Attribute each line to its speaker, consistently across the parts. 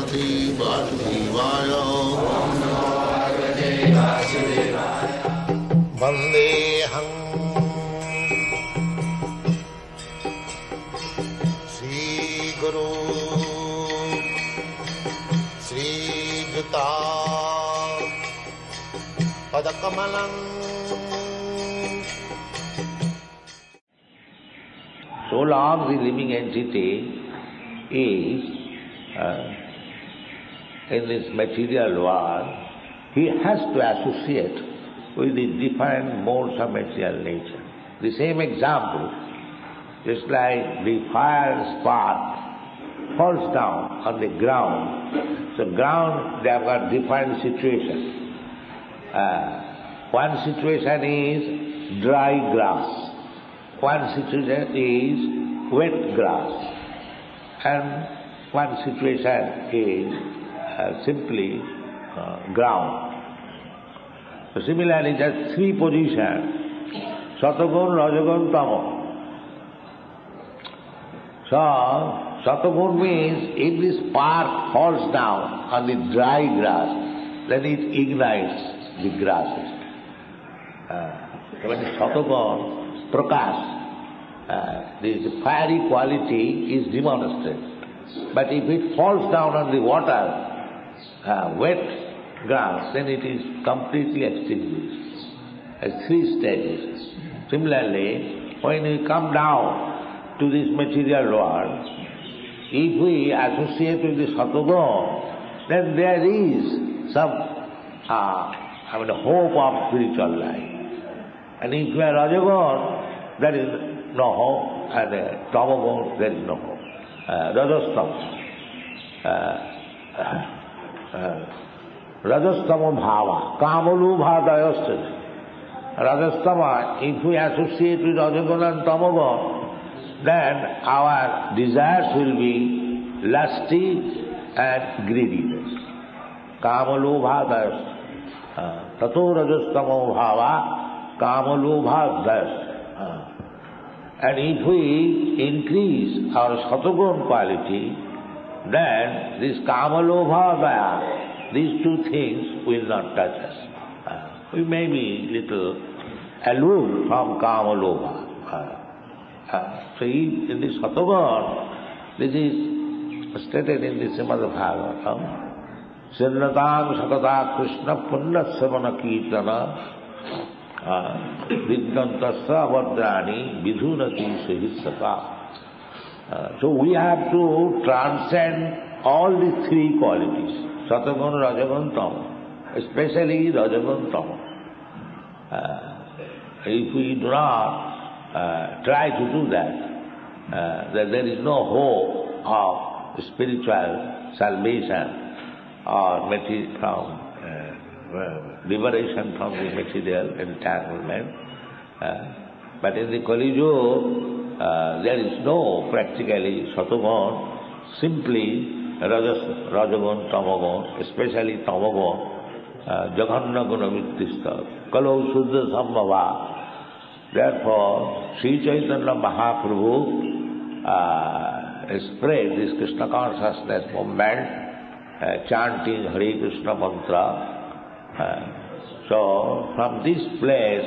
Speaker 1: Parvati Vasudevaya. Vandeham Sri Guru Sri Juta Padakamalam.
Speaker 2: So long the living entity is in this material world, he has to associate with the different modes of material nature. The same example, just like the fire spark falls down on the ground. So ground, they have got different situations. One situation is dry grass. One situation is wet grass. And one situation is simply ground. So similarly, there are three positions: Satagun, Rajagun, Tamo. So Satagun means if this spark falls down on the dry grass, then it ignites the grasses. When Satagun, Prakash, this fiery quality is demonstrated. But if it falls down on the water, wet grass, then it is completely extinguished. As three stages. Similarly, when we come down to this material world, if we associate with the Satagun, then there is some hope of spiritual life. And if you are Rajagun, there is no hope, and Tamagun, there is no hope. Rajastama bhava, kamalubha dayasthana. Rajastama, if we associate with Rajagun and Tamagun, then our desires will be lusty and greediness. Kamalubha dayasthana. Tato rajastama bhava, Kamalubha das. And if we increase our Satagun quality, then this Kamalobha daya, these two things will not touch us. We may be little aloof from Kamalobha. So in this Satagun, this is stated in the Srimad Bhagavatam, Sirnatam Sakata Krishna Punna Savana Kirtana Vidyantasya Vadrani Vidhunati Sahissaka. So we have to transcend all the three qualities, Satagun, Rajagun, Tamo, especially Rajagun, Tamo. If we do not try to do that, then there is no hope of spiritual salvation or liberation from the material entanglement. But in the Kali Yuga, there is no practically Satagun, simply Rajagun, Tamagun, especially Tamagun, Jaghanna Gunavittista, Kalau Suddha Sambhava. Therefore, Sri Chaitanya Mahaprabhu spread this Krishna consciousness movement, chanting Hare Krishna mantra. So, from this place,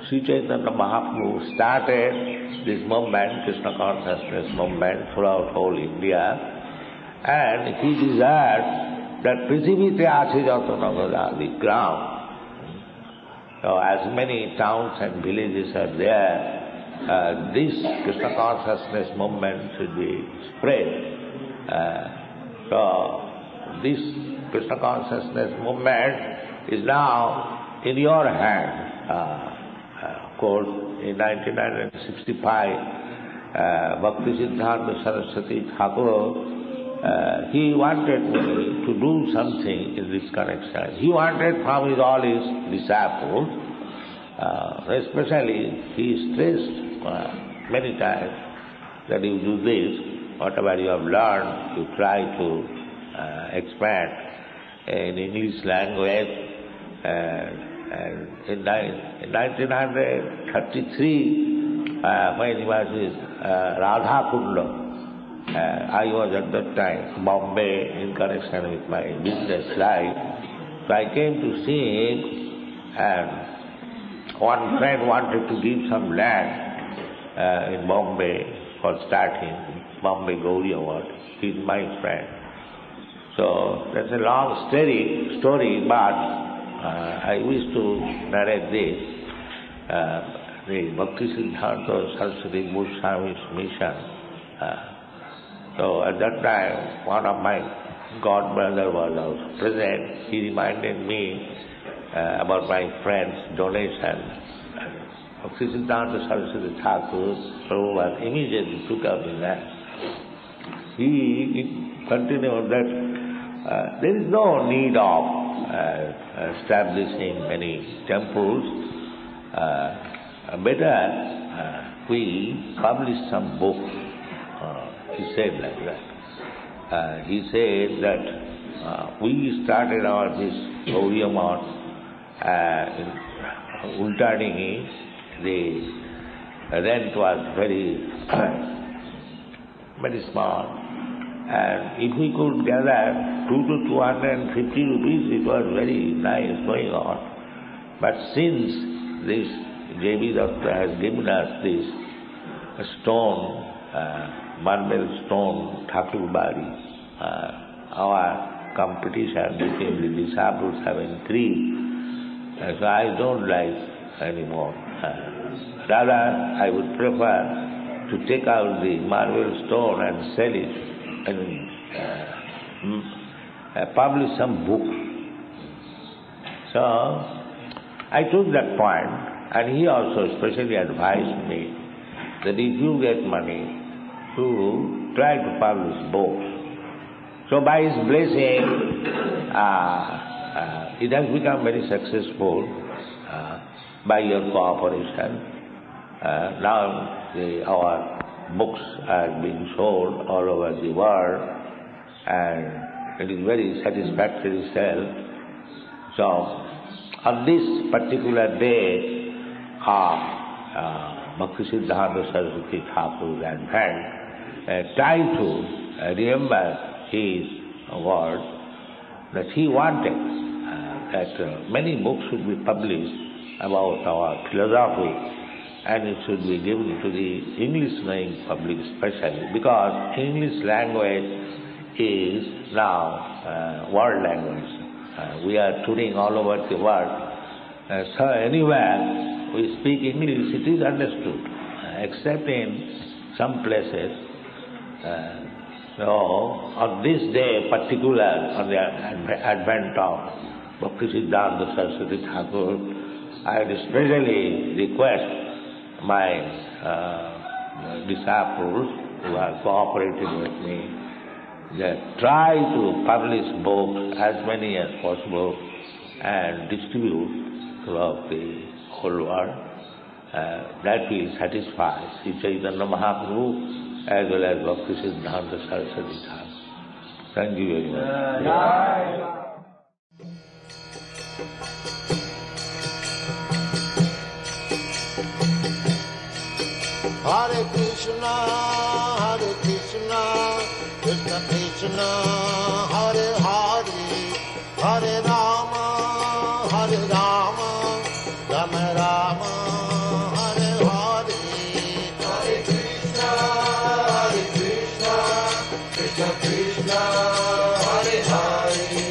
Speaker 2: Sri Chaitanya Mahaprabhu started this movement, Krishna consciousness movement, throughout whole India, and he desired that Prithivite Ase Jatanagoda, the ground. So, as many towns and villages are there, this Krishna consciousness movement should be spread. So, this Krishna consciousness movement is now in your hand. Of course, in 1965, Bhakti Siddhanta Saraswati Thakur, he wanted me to do something in this connection. He wanted from all his disciples, especially he stressed many times that you do this, whatever you have learned, you try to expand in English language. And in 1933, when he was in Radha Kunda, I was at that time Bombay in connection with my business life. So I came to see him, and one friend wanted to give some land in Bombay for starting Bombay Gauri Award. He's my friend. So that's a long story, but I wish to narrate this. The Bhaktisiddhanta Saraswati Goswami's mission. So at that time, one of my godbrother was also present. He reminded me about my friend's donation. Bhaktisiddhanta Saraswati Thakur Prabhupada immediately took up in that. He continued that there is no need of establishing many temples. Better we publish some books. He said like that. He said that we started our this Gaudiya Math in Ultadingi. The rent was very small. And if we could gather 2 to 250 rupees, it was very nice going on. But since this J.B. Datta has given us this stone, marble stone, Thakurbari, our competition between the disciples having 3, so I don't like anymore. Rather, I would prefer to take out the marble stone and sell it and publish some books. So I took that point, and he also especially advised me that if you get money, to try to publish books. So by his blessing, it has become very successful by your cooperation. Now our books are being sold all over the world, and it is very satisfactory sale. So on this particular day of Bhaktisiddhanta Saraswati Thakur's advent, try to remember his word that he wanted that many books should be published about our philosophy, and it should be given to the English-knowing public especially, because English language is now world language. We are touring all over the world. So anywhere we speak English, it is understood, except in some places. So on this day particular, on the advent of Bhaktisiddhanta Saraswati Thakur, I would especially request my disciples who are cooperating with me that try to publish books, as many as possible, and distribute throughout the whole world. That will satisfy Sri Chaitanya Mahaprabhu as well as Bhaktisiddhanta Saraswati Thakur. Thank you very much.
Speaker 1: Hare Krishna, Krishna Krishna, Hare Hare, Hare Rama, Rama Rama, Hare Hare. Hare Krishna, Krishna Krishna, Hare Hare.